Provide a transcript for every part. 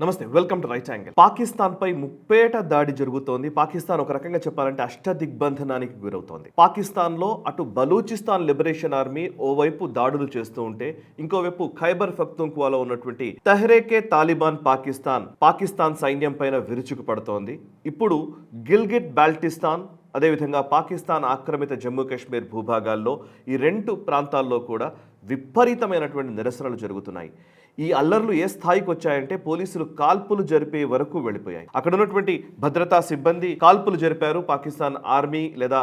నమస్తే, welcome to right angle. పాకిస్తాన్పై ముప్పేట దాడి జరుగుతోంది. పాకిస్తాన్ ఒక రకంగా చెప్పాలంటే అష్టదిగ్బంధనానికి గురవుతోంది. పాకిస్తాన్లో అటు బలూచిస్తాన్ లిబరేషన్ ఆర్మీ ఓవైపు దాడులు చేస్తూ ఉంటే, ఇంకోవైపు ఖైబర్ పఖ్తూన్ఖ్వాలో ఉన్నటువంటి తెహ్రీకే తాలిబాన్ పాకిస్తాన్ సైన్యం పైన విరుచుకుపడుతోంది. ఇప్పుడు గిల్గిట్ బాల్టిస్తాన్, అదేవిధంగా పాకిస్తాన్ ఆక్రమిత జమ్మూ కాశ్మీర్ భూభాగాల్లో ఈ రెండు ప్రాంతాల్లో కూడా విపరీతమైనటువంటి నిరసనలు జరుగుతున్నాయి. ఈ అల్లర్లు ఏ స్థాయికి వచ్చాయంటే పోలీసులు కాల్పులు జరిపే వరకు వెళ్ళిపోయాయి. అక్కడ ఉన్నటువంటి భద్రతా సిబ్బంది కాల్పులు జరిపారు. పాకిస్తాన్ ఆర్మీ లేదా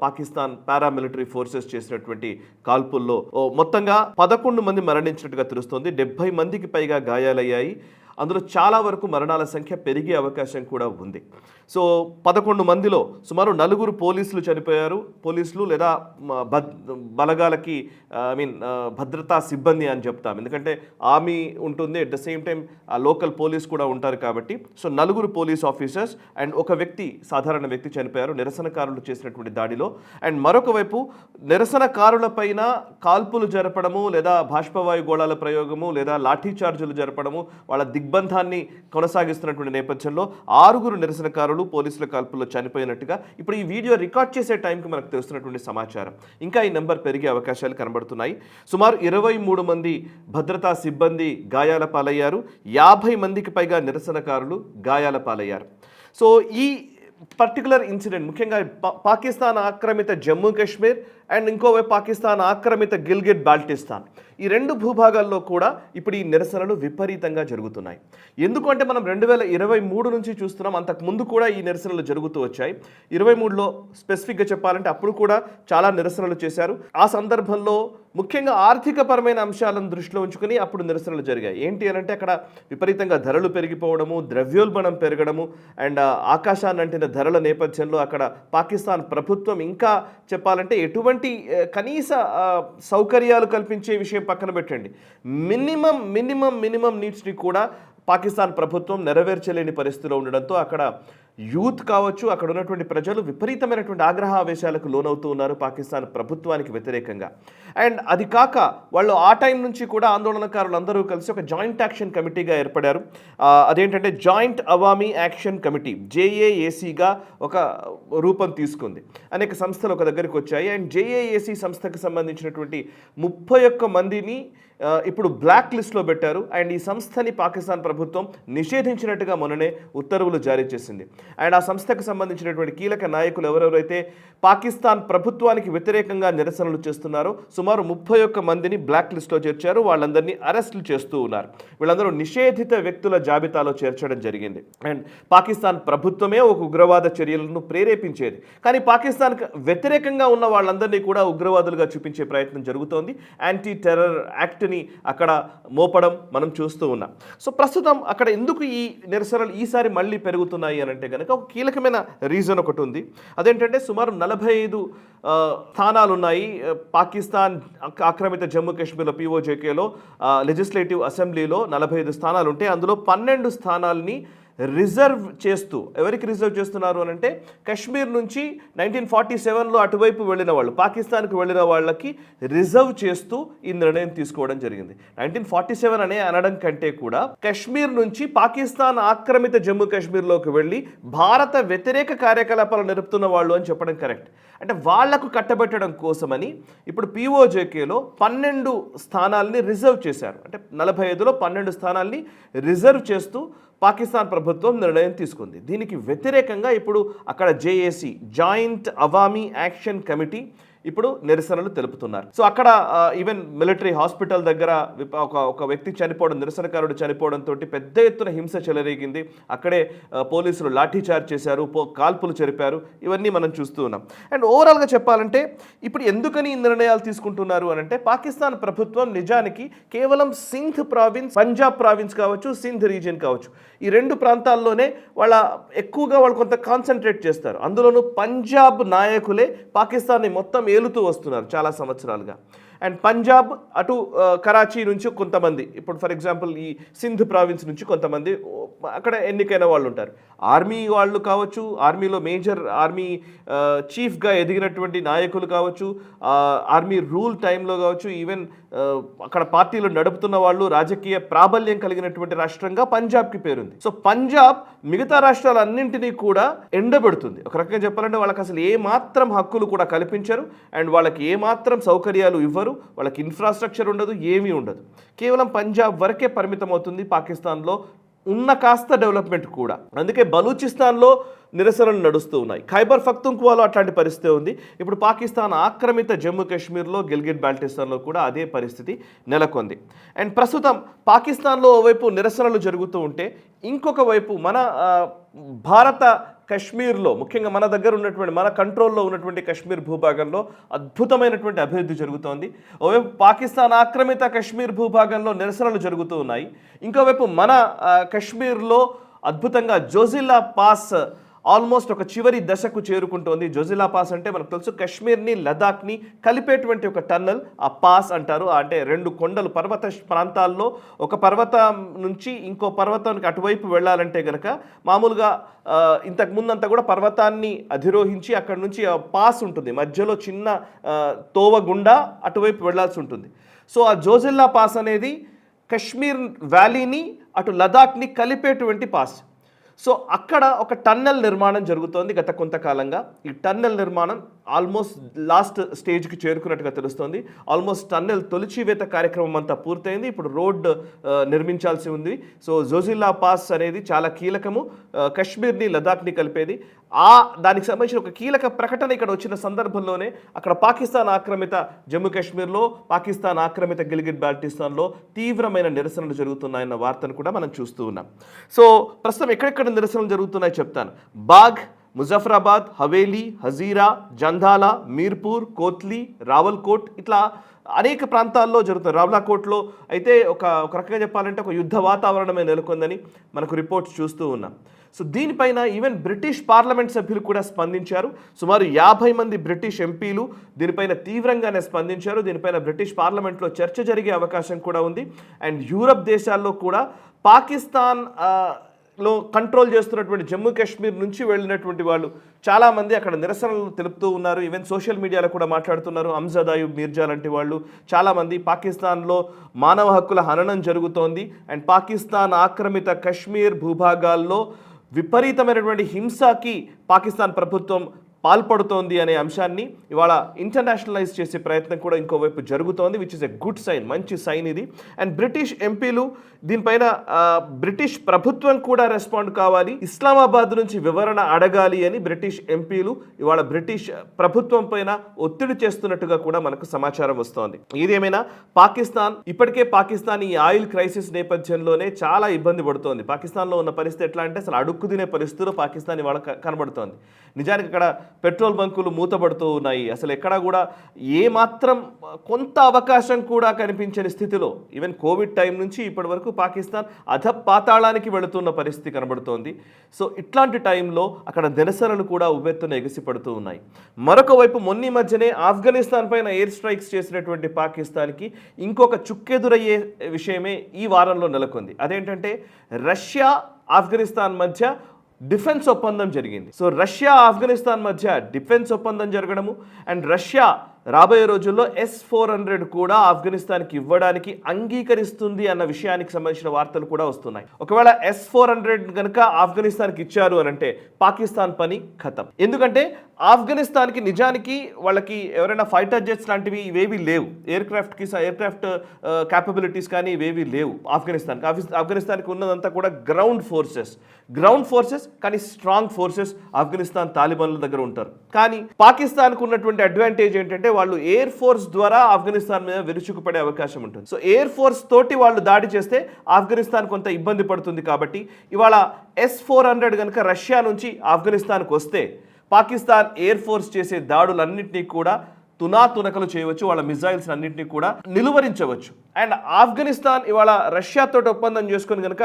పాకిస్తాన్ పారామిలిటరీ ఫోర్సెస్ చేసినటువంటి కాల్పుల్లో మొత్తంగా 11 మంది మరణించినట్టుగా తెలుస్తోంది. 70 మందికి పైగా గాయాలయ్యాయి. అందులో చాలా వరకు మరణాల సంఖ్య పెరిగే అవకాశం కూడా ఉంది. సో 11 మందిలో సుమారు 4 పోలీసులు చనిపోయారు. పోలీసులు లేదా బలగాలకి భద్రతా సిబ్బంది అని చెప్తాం, ఎందుకంటే ఆర్మీ ఉంటుంది, at the same time local police కూడా ఉంటారు కాబట్టి. సో 4 పోలీస్ ఆఫీసర్స్ అండ్ ఒక వ్యక్తి, సాధారణ వ్యక్తి చనిపోయారు నిరసనకారులు చేసినటువంటి దాడిలో. అండ్ మరొక వైపు నిరసనకారులపైన కాల్పులు జరపడము, లేదా బాష్పవాయు గోళాల ప్రయోగము, లేదా లాఠీ చార్జులు జరపడము, వాళ్ళ దిగ్బంధాన్ని కొనసాగిస్తున్నటువంటి నేపథ్యంలో 6 నిరసనకారులు పోలీసుల కాల్పుల్లో చనిపోయినట్టుగా ఇప్పుడు ఈ వీడియో రికార్డ్ చేసే టైంకి మనకు తెలుస్తున్నటువంటి సమాచారం. ఇంకా ఈ నెంబర్ పెరిగే అవకాశాలు కనబడుతున్నాయి. సుమారు 23 మంది భద్రతా సిబ్బంది గాయాల పాలయ్యారు. 50 మందికి పైగా నిరసనకారులు గాయాల పాలయ్యారు. సో ఈ పర్టికులర్ ఇన్సిడెంట్ ముఖ్యంగా పాకిస్తాన్ ఆక్రమిత జమ్మూ కాశ్మీర్ అండ్ ఇంకోవైపు పాకిస్తాన్ ఆక్రమిత గిల్గిట్ బాల్టిస్తాన్, ఈ రెండు భూభాగాల్లో కూడా ఇప్పుడు ఈ నిరసనలు విపరీతంగా జరుగుతున్నాయి. ఎందుకంటే మనం 2023 నుంచి చూస్తున్నాం. అంతకు ముందు కూడా ఈ నిరసనలు జరుగుతూ వచ్చాయి. 23లో స్పెసిఫిక్గా చెప్పాలంటే అప్పుడు కూడా చాలా నిరసనలు చేశారు. ఆ సందర్భంలో ముఖ్యంగా ఆర్థికపరమైన అంశాలను దృష్టిలో ఉంచుకొని అప్పుడు నిరసనలు జరిగాయి. ఏంటి అని అంటే అక్కడ విపరీతంగా ధరలు పెరిగిపోవడము, ద్రవ్యోల్బణం పెరగడము అండ్ ఆకాశాన్ని అంటిన ధరల నేపథ్యంలో అక్కడ పాకిస్తాన్ ప్రభుత్వం ఇంకా చెప్పాలంటే ఎటువంటి కనీస సౌకర్యాలు కల్పించే విషయం పక్కన పెట్టండి, మినిమం నీడ్స్ని కూడా పాకిస్తాన్ ప్రభుత్వం నెరవేర్చలేని పరిస్థితిలో ఉండడంతో అక్కడ యూత్ కావచ్చు, అక్కడ ఉన్నటువంటి ప్రజలు విపరీతమైనటువంటి ఆగ్రహావేశాలకు లోనవుతూ ఉన్నారు పాకిస్తాన్ ప్రభుత్వానికి వ్యతిరేకంగా. అండ్ అది కాక వాళ్ళు ఆ టైం నుంచి కూడా ఆందోళనకారులు అందరూ కలిసి ఒక జాయింట్ యాక్షన్ కమిటీగా ఏర్పడారు. అదేంటంటే జాయింట్ అవామీ యాక్షన్ కమిటీ, JAACగా ఒక రూపం తీసుకుంది. అనేక సంస్థలు ఒక దగ్గరికి వచ్చాయి. అండ్ JAAC సంస్థకు సంబంధించినటువంటి 31 మందిని ఇప్పుడు బ్లాక్ లిస్ట్లో పెట్టారు. అండ్ ఈ సంస్థని పాకిస్తాన్ ప్రభుత్వం నిషేధించినట్టుగా మొన్ననే ఉత్తర్వులు జారీ చేసింది. అండ్ ఆ సంస్థకు సంబంధించినటువంటి కీలక నాయకులు ఎవరెవరైతే పాకిస్తాన్ ప్రభుత్వానికి వ్యతిరేకంగా నిరసనలు చేస్తున్నారో సుమారు 31 మందిని బ్లాక్ లిస్ట్లో చేర్చారు. వాళ్ళందరినీ అరెస్టులు చేస్తూ ఉన్నారు. వీళ్ళందరూ నిషేధిత వ్యక్తుల జాబితాలో చేర్చడం జరిగింది. అండ్ పాకిస్తాన్ ప్రభుత్వమే ఒక ఉగ్రవాద చర్యలను ప్రేరేపించేది, కానీ పాకిస్తాన్కి వ్యతిరేకంగా ఉన్న వాళ్ళందరినీ కూడా ఉగ్రవాదులుగా చూపించే ప్రయత్నం జరుగుతోంది. యాంటీ టెర్రర్ యాక్ట్ని అక్కడ మోపడం మనం చూస్తూ ఉన్నాం. సో ప్రస్తుతం అక్కడ ఎందుకు ఈ నిరసనలు ఈసారి మళ్ళీ పెరుగుతున్నాయి అని అంటే కనుక ఒక కీలకమైన రీజన్ ఒకటి ఉంది. అదేంటంటే సుమారు 45 స్థానాలు ఉన్నాయి పాకిస్తాన్ ఆక్రమిత జమ్మూ కాశ్మీర్లో POJKలో లెజిస్లేటివ్ అసెంబ్లీలో 45 స్థానాలు ఉంటే అందులో 12 స్థానాలని రిజర్వ్ చేస్తూ, ఎవరికి రిజర్వ్ చేస్తున్నారు అని అంటే కశ్మీర్ నుంచి 1947లో అటువైపు వెళ్ళిన వాళ్ళు, పాకిస్తాన్కి వెళ్ళిన వాళ్ళకి రిజర్వ్ చేస్తూ ఈ నిర్ణయం తీసుకోవడం జరిగింది. 1947 అనే అనడం కంటే కూడా కశ్మీర్ నుంచి పాకిస్తాన్ ఆక్రమిత జమ్మూ కాశ్మీర్లోకి వెళ్ళి భారత వ్యతిరేక కార్యకలాపాలు నడుపుతున్న వాళ్ళు అని చెప్పడం కరెక్ట్. అంటే వాళ్లకు కట్టబెట్టడం కోసమని ఇప్పుడు POJKలో 12 స్థానాలని రిజర్వ్ చేశారు. అంటే 45లో 12 స్థానాల్ని రిజర్వ్ చేస్తూ పాకిస్తాన్ ప్రభుత్వం నిర్ణయం తీసుకుంది. దీనికి వ్యతిరేకంగా ఇప్పుడు అక్కడ JAC, joint Awami action committee ఇప్పుడు నిరసనలు తెలుపుతున్నారు. సో అక్కడ ఈవెన్ మిలిటరీ హాస్పిటల్ దగ్గర ఒక వ్యక్తి చనిపోవడం, నిరసనకారుడు చనిపోవడంతో పెద్ద ఎత్తున హింస చెలరేగింది. అక్కడే పోలీసులు లాఠీచార్జ్ చేశారు, కాల్పులు జరిపారు. ఇవన్నీ మనం చూస్తూ ఉన్నాం. అండ్ ఓవరాల్గా చెప్పాలంటే ఇప్పుడు ఎందుకని ఈ నిర్ణయాలు తీసుకుంటున్నారు అని అంటే పాకిస్తాన్ ప్రభుత్వం నిజానికి కేవలం సింధ్ ప్రావిన్స్, పంజాబ్ ప్రావిన్స్ కావచ్చు, సింధ్ రీజియన్ కావచ్చు, ఈ 2 ప్రాంతాల్లోనే ఎక్కువగా వాళ్ళు కొంత కాన్సన్ట్రేట్ చేస్తారు. అందులోనూ పంజాబ్ నాయకులే పాకిస్తాన్ని మొత్తం ఏలుతూ వస్తున్నారు చాలా సంవత్సరాలుగా. అండ్ పంజాబ్ అటు కరాచీ నుంచి కొంతమంది, ఇప్పుడు ఫర్ ఎగ్జాంపుల్ ఈ సింధ్ ప్రావిన్స్ నుంచి కొంతమంది అక్కడ ఎన్నికైన వాళ్ళు ఉంటారు. ఆర్మీ వాళ్ళు కావచ్చు, ఆర్మీలో మేజర్ ఆర్మీ చీఫ్గా ఎదిగినటువంటి నాయకులు కావచ్చు, ఆర్మీ రూల్ టైంలో కావచ్చు, ఈవెన్ అక్కడ పార్టీలు నడుపుతున్న వాళ్ళు రాజకీయ ప్రాబల్యం కలిగినటువంటి రాష్ట్రంగా పంజాబ్కి పేరుంది. సో పంజాబ్ మిగతా రాష్ట్రాలన్నింటినీ కూడా ఎండబెడుతుంది. ఒక రకంగా చెప్పాలంటే వాళ్ళకి అసలు ఏ మాత్రం హక్కులు కూడా కల్పించరు, అండ్ వాళ్ళకి ఏ మాత్రం సౌకర్యాలు ఇవ్వరు, వాళ్ళకి ఇన్ఫ్రాస్ట్రక్చర్ ఉండదు, ఏమీ ఉండదు. కేవలం పంజాబ్ వరకే పరిమితం అవుతుంది పాకిస్తాన్లో ఉన్న కాస్త డెవలప్మెంట్ కూడా. అందుకే బలూచిస్తాన్లో నిరసనలు నడుస్తూ ఉన్నాయి. ఖైబర్ పఖ్తూన్ఖ్వాలో అట్లాంటి పరిస్థితి ఉంది. ఇప్పుడు పాకిస్తాన్ ఆక్రమిత జమ్మూ కాశ్మీర్లో, గిల్గిట్ బాల్టిస్తాన్లో కూడా అదే పరిస్థితి నెలకొంది. అండ్ ప్రస్తుతం పాకిస్తాన్లో ఓవైపు నిరసనలు జరుగుతూ ఉంటే, ఇంకొక వైపు మన భారత కశ్మీర్లో, ముఖ్యంగా మన దగ్గర ఉన్నటువంటి, మన కంట్రోల్లో ఉన్నటువంటి కశ్మీర్ భూభాగంలో అద్భుతమైనటువంటి అభివృద్ధి జరుగుతోంది. ఓవైపు పాకిస్తాన్ ఆక్రమిత కశ్మీర్ భూభాగంలో నిరసనలు జరుగుతూ ఉన్నాయి. ఇంకోవైపు మన కశ్మీర్లో అద్భుతంగా జోజిల్లా పాస్ ఆల్మోస్ట్ ఒక చివరి దశకు చేరుకుంటోంది. జోజిల్లా పాస్ అంటే మనకు తెలుసు, కశ్మీర్ని లదాఖ్ని కలిపేటువంటి ఒక టన్నల్, ఆ పాస్ అంటారు. అంటే రెండు కొండలు, పర్వత ప్రాంతాల్లో ఒక పర్వతం నుంచి ఇంకో పర్వతానికి అటువైపు వెళ్ళాలంటే కనుక మామూలుగా ఇంతకు ముందంతా కూడా పర్వతాన్ని అధిరోహించి అక్కడ నుంచి పాస్ ఉంటుంది, మధ్యలో చిన్న తోవ గుండా అటువైపు వెళ్లాల్సి ఉంటుంది. సో ఆ జోజిల్లా పాస్ అనేది కశ్మీర్ వ్యాలీని అటు లదాఖ్ని కలిపేటువంటి పాస్. సో అక్కడ ఒక టన్నెల్ నిర్మాణం జరుగుతోంది గత కొంతకాలంగా. ఈ టన్నెల్ నిర్మాణం ఆల్మోస్ట్ లాస్ట్ స్టేజ్కి చేరుకున్నట్టుగా తెలుస్తోంది. ఆల్మోస్ట్ టన్నెల్ తొలిచివేత కార్యక్రమం అంతా పూర్తయింది. ఇప్పుడు రోడ్ నిర్మించాల్సి ఉంది. సో జోజిల్లా పాస్ అనేది చాలా కీలకము, కశ్మీర్ని లదాఖ్ని కలిపేది. దానికి సంబంధించిన ఒక కీలక ప్రకటన ఇక్కడ వచ్చిన సందర్భంలోనే అక్కడ పాకిస్తాన్ ఆక్రమిత జమ్మూ కాశ్మీర్లో, పాకిస్తాన్ ఆక్రమిత గిల్గిట్ బాల్టిస్తాన్లో తీవ్రమైన నిరసనలు జరుగుతున్నాయన్న వార్తను కూడా మనం చూస్తూ ఉన్నాం. సో ప్రస్తుతం ఎక్కడెక్కడ నిరసనలు జరుగుతున్నాయో చెప్తాను. బాగ్, ముజఫరాబాద్, హవేలీ, హజీరా, జంధాలా, మీర్పూర్, కోత్లీ, రావల్కోట్, ఇట్లా అనేక ప్రాంతాల్లో జరుగుతుంది. రావ్లాకోట్లో అయితే ఒక రకంగా చెప్పాలంటే ఒక యుద్ధ వాతావరణమే నెలకొందని మనకు రిపోర్ట్స్ చూస్తూ ఉన్నాం. సో దీనిపైన ఈవెన్ బ్రిటిష్ పార్లమెంట్ సభ్యులు కూడా స్పందించారు. సుమారు 50 మంది బ్రిటిష్ ఎంపీలు దీనిపైన తీవ్రంగానే స్పందించారు. దీనిపైన బ్రిటిష్ పార్లమెంట్లో చర్చ జరిగే అవకాశం కూడా ఉంది. అండ్ యూరప్ దేశాల్లో కూడా పాకిస్తాన్ లో కంట్రోల్ చేస్తున్నటువంటి జమ్మూ కాశ్మీర్ నుంచి వెళ్ళినటువంటి వాళ్ళు చాలామంది అక్కడ నిరసనలు తెలుపుతూ ఉన్నారు. ఈవెన్ సోషల్ మీడియాలో కూడా మాట్లాడుతున్నారు. అమ్జద్ అయూబ్ మీర్జా లాంటి వాళ్ళు చాలామంది పాకిస్తాన్లో మానవ హక్కుల హననం జరుగుతోంది, అండ్ పాకిస్తాన్ ఆక్రమిత కశ్మీర్ భూభాగాల్లో విపరీతమైనటువంటి హింసకి పాకిస్తాన్ ప్రభుత్వం పాల్పడుతోంది అనే అంశాన్ని ఇవాళ ఇంటర్నేషనలైజ్ చేసే ప్రయత్నం కూడా ఇంకోవైపు జరుగుతోంది, which is a good sign, మంచి సైన్ ఇది. అండ్ బ్రిటిష్ ఎంపీలు దీనిపైన బ్రిటిష్ ప్రభుత్వం కూడా రెస్పాండ్ కావాలి, ఇస్లామాబాద్ నుంచి వివరణ అడగాలి అని బ్రిటిష్ ఎంపీలు ఇవాళ బ్రిటిష్ ప్రభుత్వం పైన ఒత్తిడి చేస్తున్నట్టుగా కూడా మనకు సమాచారం వస్తోంది. ఏదేమైనా ఇప్పటికే పాకిస్తాన్ ఈ ఆయిల్ క్రైసిస్ నేపథ్యంలోనే చాలా ఇబ్బంది పడుతోంది. పాకిస్తాన్లో ఉన్న పరిస్థితి ఎట్లా అంటే అసలు అడుక్కు తినే పరిస్థితుల్లో పాకిస్తాన్ ఇవాళ కనబడుతోంది. నిజానికి అక్కడ పెట్రోల్ బంకులు మూతపడుతూ ఉన్నాయి. అసలు ఎక్కడా కూడా ఏమాత్రం కొంత అవకాశం కూడా కనిపించని స్థితిలో, ఈవెన్ కోవిడ్ టైం నుంచి ఇప్పటి వరకు పాకిస్తాన్ అధపాతాళానికి వెళుతున్న పరిస్థితి కనబడుతోంది. సో ఇట్లాంటి టైంలో అక్కడ నిరసనలు కూడా ఉవ్వెత్తున ఎగిసిపడుతూ ఉన్నాయి. మరొక వైపు మొన్న మధ్యనే ఆఫ్ఘనిస్తాన్ పైన ఎయిర్ స్ట్రైక్స్ చేసినటువంటి పాకిస్తాన్కి ఇంకొక చుక్కెదురయ్యే విషయమే ఈ వారంలో నెలకొంది. అదేంటంటే రష్యా ఆఫ్ఘనిస్తాన్ మధ్య డిఫెన్స్ ఒప్పందం జరిగింది. సో రష్యా ఆఫ్ఘనిస్తాన్ మధ్య డిఫెన్స్ ఒప్పందం జరగడము, అండ్ రష్యా రాబోయే రోజుల్లో S-400 కూడా ఆఫ్ఘనిస్తాన్కి ఇవ్వడానికి అంగీకరిస్తుంది అన్న విషయానికి సంబంధించిన వార్తలు కూడా వస్తున్నాయి. ఒకవేళ S-400 కనుక ఆఫ్ఘనిస్తాన్కి ఇచ్చారు అని అంటే పాకిస్తాన్ పని ఖతం. ఎందుకంటే ఆఫ్ఘనిస్తాన్కి నిజానికి వాళ్ళకి ఎవరైనా ఫైటర్ జెట్స్ లాంటివి ఇవేవి లేవు, ఎయిర్క్రాఫ్ట్ క్యాపబిలిటీస్ కానీ ఇవేవి లేవు ఆఫ్ఘనిస్తాన్కి ఉన్నదంతా కూడా గ్రౌండ్ ఫోర్సెస్ కానీ స్ట్రాంగ్ ఫోర్సెస్ ఆఫ్ఘనిస్తాన్ తాలిబాన్ల దగ్గర ఉంటారు. కానీ పాకిస్తాన్కు ఉన్నటువంటి అడ్వాంటేజ్ ఏంటంటే వాళ్ళు ఎయిర్ ఫోర్స్ ద్వారా ఆఫ్ఘనిస్తాన్ మీద విరుచుకుపడే అవకాశం ఉంటుంది. సో ఎయిర్ ఫోర్స్ తోటి వాళ్ళు దాడి చేస్తే ఆఫ్ఘనిస్తాన్ కొంత ఇబ్బంది పడుతుంది. కాబట్టి ఇవాళ S-400 కనుక రష్యా నుంచి ఆఫ్ఘనిస్తాన్కి వస్తే పాకిస్తాన్ ఎయిర్ ఫోర్స్ చేసే దాడులన్నింటినీ కూడా తునాతునకలు చేయవచ్చు, వాళ్ళ మిజైల్స్ అన్నింటినీ కూడా నిలువరించవచ్చు. అండ్ ఆఫ్ఘనిస్తాన్ ఇవాళ రష్యాతో ఒప్పందం చేసుకొని కనుక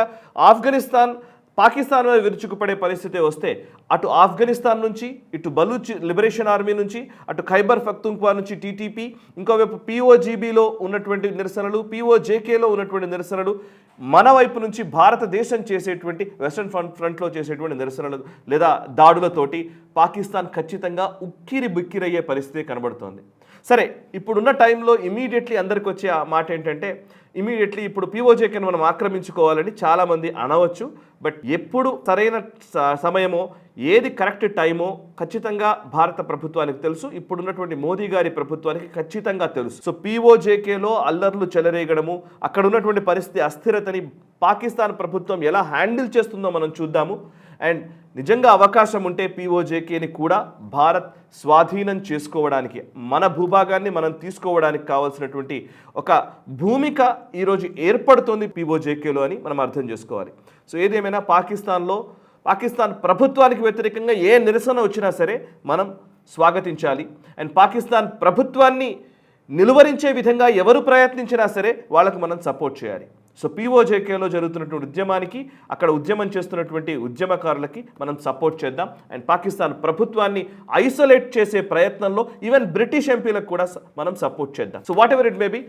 పాకిస్తాన్ మీద విరుచుకుపడే పరిస్థితి వస్తే అటు ఆఫ్ఘనిస్తాన్ నుంచి, ఇటు బలూచ్ లిబరేషన్ ఆర్మీ నుంచి, అటు ఖైబర్ పఖ్తూన్ఖ్వా నుంచి TTP, ఇంకోవైపు POGBలో ఉన్నటువంటి నిరసనలు, POJKలో ఉన్నటువంటి నిరసనలు, మన వైపు నుంచి భారతదేశం చేసేటువంటి వెస్ట్రన్ ఫ్రంట్లో చేసేటువంటి నిరసనలు లేదా దాడులతోటి పాకిస్తాన్ ఖచ్చితంగా ఉక్కిరి బిక్కిరయ్యే పరిస్థితి కనబడుతోంది. సరే, ఇప్పుడున్న టైంలో ఇమీడియట్లీ అందరికి వచ్చే ఆ మాట ఏంటంటే ఇమీడియట్లీ ఇప్పుడు పీఓజేకేని మనం ఆక్రమించుకోవాలని చాలామంది అనవచ్చు. బట్ ఎప్పుడు సరైన సమయమో ఏది కరెక్ట్ టైమో ఖచ్చితంగా భారత ప్రభుత్వానికి తెలుసు, ఇప్పుడున్నటువంటి మోదీ గారి ప్రభుత్వానికి ఖచ్చితంగా తెలుసు. సో పీఓజేకేలో అల్లర్లు చెలరేగడము, అక్కడ ఉన్నటువంటి పరిస్థితి అస్థిరతని పాకిస్తాన్ ప్రభుత్వం ఎలా హ్యాండిల్ చేస్తుందో మనం చూద్దాము. అండ్ నిజంగా అవకాశం ఉంటే పీఓజేకేని కూడా భారత్ స్వాధీనం చేసుకోవడానికి, మన భూభాగాన్ని మనం తీసుకోవడానికి కావాల్సినటువంటి ఒక భూమిక ఈరోజు ఏర్పడుతోంది పీఓజేకేలో అని మనం అర్థం చేసుకోవాలి. సో ఏదేమైనా పాకిస్తాన్ ప్రభుత్వానికి వ్యతిరేకంగా ఏ నిరసన వచ్చినా సరే మనం స్వాగతించాలి. అండ్ పాకిస్తాన్ ప్రభుత్వాన్ని నిలువరించే విధంగా ఎవరు ప్రయత్నించినా సరే వాళ్ళకు మనం సపోర్ట్ చేయాలి. సో పీఓజేకేలో జరుగుతున్నటువంటి ఉద్యమానికి, అక్కడ ఉద్యమం చేస్తున్నటువంటి ఉద్యమకారులకి మనం సపోర్ట్ చేద్దాం. అండ్ పాకిస్తాన్ ప్రభుత్వాన్ని ఐసోలేట్ చేసే ప్రయత్నంలో ఈవెన్ బ్రిటిష్ ఎంపీలకు కూడా మనం సపోర్ట్ చేద్దాం. So what ever it may be,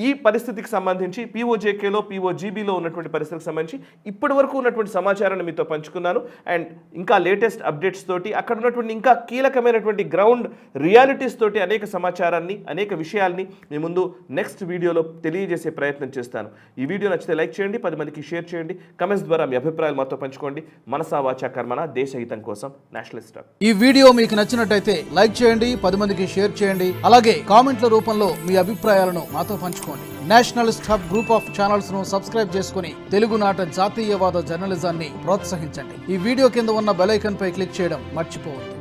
ఈ పరిస్థితికి సంబంధించి పీఓజేకేలో పీఓజీబీలో ఉన్నటువంటి పరిస్థితికి సంబంధించి ఇప్పటి వరకు ఉన్నటువంటి సమాచారాన్ని మీతో పంచుకున్నాను. అండ్ ఇంకా లేటెస్ట్ అప్డేట్స్ తోటి, అక్కడ ఉన్నటువంటి ఇంకా కీలకమైనటువంటి గ్రౌండ్ రియాలిటీస్ తోటి అనేక సమాచారాన్ని, అనేక విషయాల్ని మీ ముందు నెక్స్ట్ వీడియోలో తెలియజేసే ప్రయత్నం చేస్తాను. ఈ వీడియో నచ్చితే లైక్ చేయండి, 10 మందికి షేర్ చేయండి, కమెంట్స్ ద్వారా మీ అభిప్రాయాలు మాతో పంచుకోండి. మనసా వాచా కర్మణ, దేశ హితం కోసం నేషనలిస్ట్. ఈ వీడియో మీకు నచ్చినట్టయితే లైక్ చేయండి, 10 మందికి షేర్ చేయండి, అలాగే కామెంట్ల రూపంలో మీ అభిప్రాయాలను మాతో పంచుకోండి. Nationalist hub group of channels ను సబ్స్క్రైబ్ చేసుకుని తెలుగునాట జాతీయవాద జర్నలిజాన్ని ప్రోత్సహించండి. ఈ వీడియో కింద ఉన్న బెల్ ఐకాన్ పై క్లిక్ చేయడం మర్చిపోవద్దు.